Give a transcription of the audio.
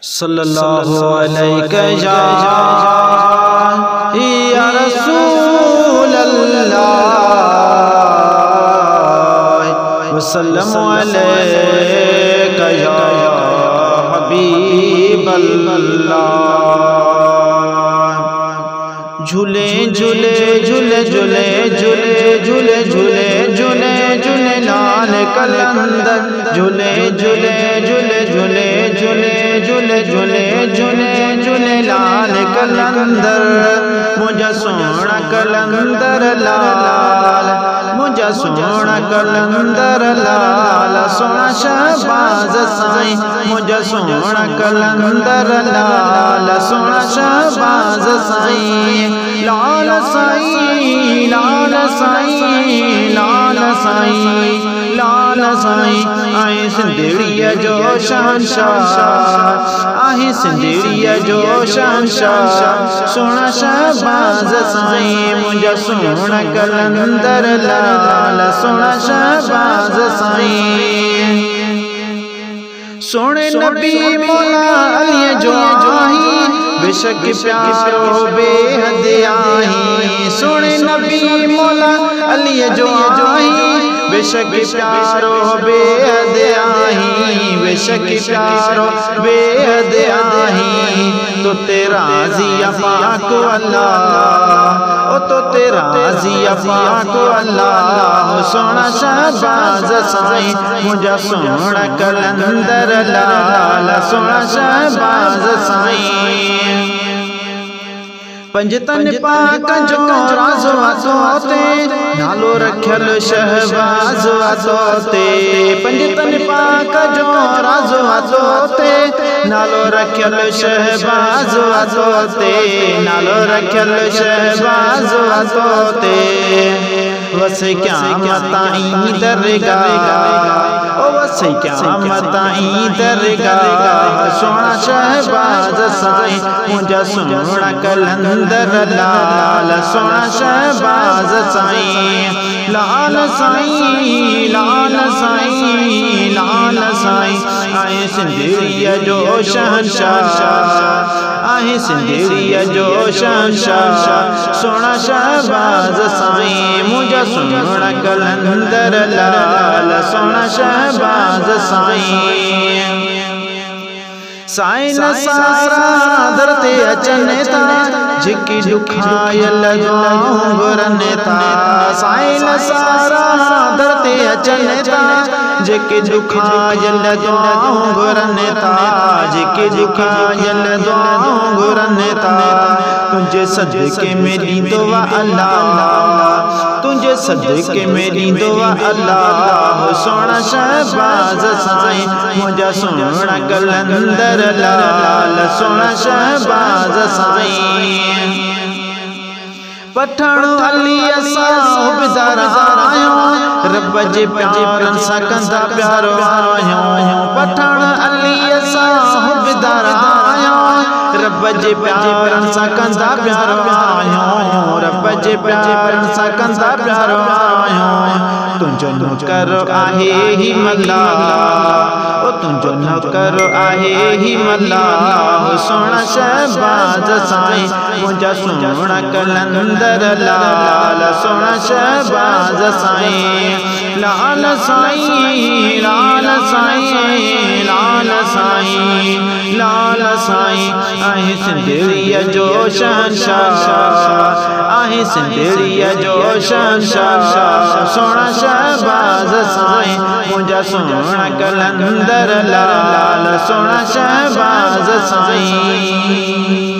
सल्लल्लाहु अलैहि या रसूल अल्लाह वसल्लम अलैका या हबीब अल्लाह। झूले झूले झूले झूले झूले झूले झूले झूले झूले लाल कलंदर झूले झूले झूले झूले झूले झूले झूले झूले झूले लाल कलंदर मुझा सोना कलंदर लाल मुझा सोना कलंदर लाल सोना शहबाज साईं मुझा सोना कलंदर लाल सोना शहबाज साईं लाल साईं लाल साईं लाल साईं लाल साईं आए सिंधड़िया जो शहंशाह आहे सिंधड़िया जो शहंशाह सोना शहबाज साईं मुझा सोना कलंदर लाल सोना शहबाज साईं। सोने नबी मौला अली जो आई बेशक प्यारो बेहद आई सोने नबी मौला अली जो आई बेशक प्यारो बेहद आई बेशक प्यारो बेहद आई तो तेरा जिया पाक अल्लाह ओ तो तेरा जिया पाक अल्लाह सोना शहबाज साईं मुझा सोना कलंदर लाल सोना शहबाज साईं। पंजतन पाक जो राज वातोते नालो रखल शहबाज वातोते पंजतन पाक जो राज वातोते नालो रखल शहबाज वातोते नालो रखल शहबाज वातोते वस क्या मताई दरगाह ओ वस क्या मताई दरगाह सोना शहबाज साईं मुझा सोना कलंदर लाल सोना शहबाज साईं लाल साईं लाल साईं लाल साईं आए सिंधड़िया जो शहंशाह आहे सिंधड़िया जो शहंशाह सोना शहबाज साईं मुझा सोना कलंदर लाल सोना शहबाज साईं। साईं सारा दरते अचने ता जिकी दुखायल घुरने ता साईं सारा दरते अचने ता जिकी दुखायल घुरने ता जिकी दुखायल घुरने ता तुझे सदके मेरी दुआ अल्लाह तुझे सदके मेरी दुआ अल्लाह सोना शहबाज साईं मुझा सोना कलंदर लाल सोना शहबाज साईं। पठान अली साहिबदार आयो रब जे प्यारन सा कंदा प्यारो आयो पठान अली साहिबदार आयो रब जे प्यारन सा कंदा प्यारो आयो रब जे प्यारन सा कंदा प्यारो आयो तुझो नौकर आहे ही मल्ला ओ तुझो नौकर आहे ही मल्ला सोना शहबाज साईं मुझा सोना कलंदर लाल सोना शहबाज साईं लाल साईं लाल साईं लाल साईं लाल साईं आहे सिंधड़िया जो शहंशाह आहे सिंधड़िया जो शहंशाह सोना शहबाज साईं मुझा सोना कलंदर लाल सोना शहबाज साईं।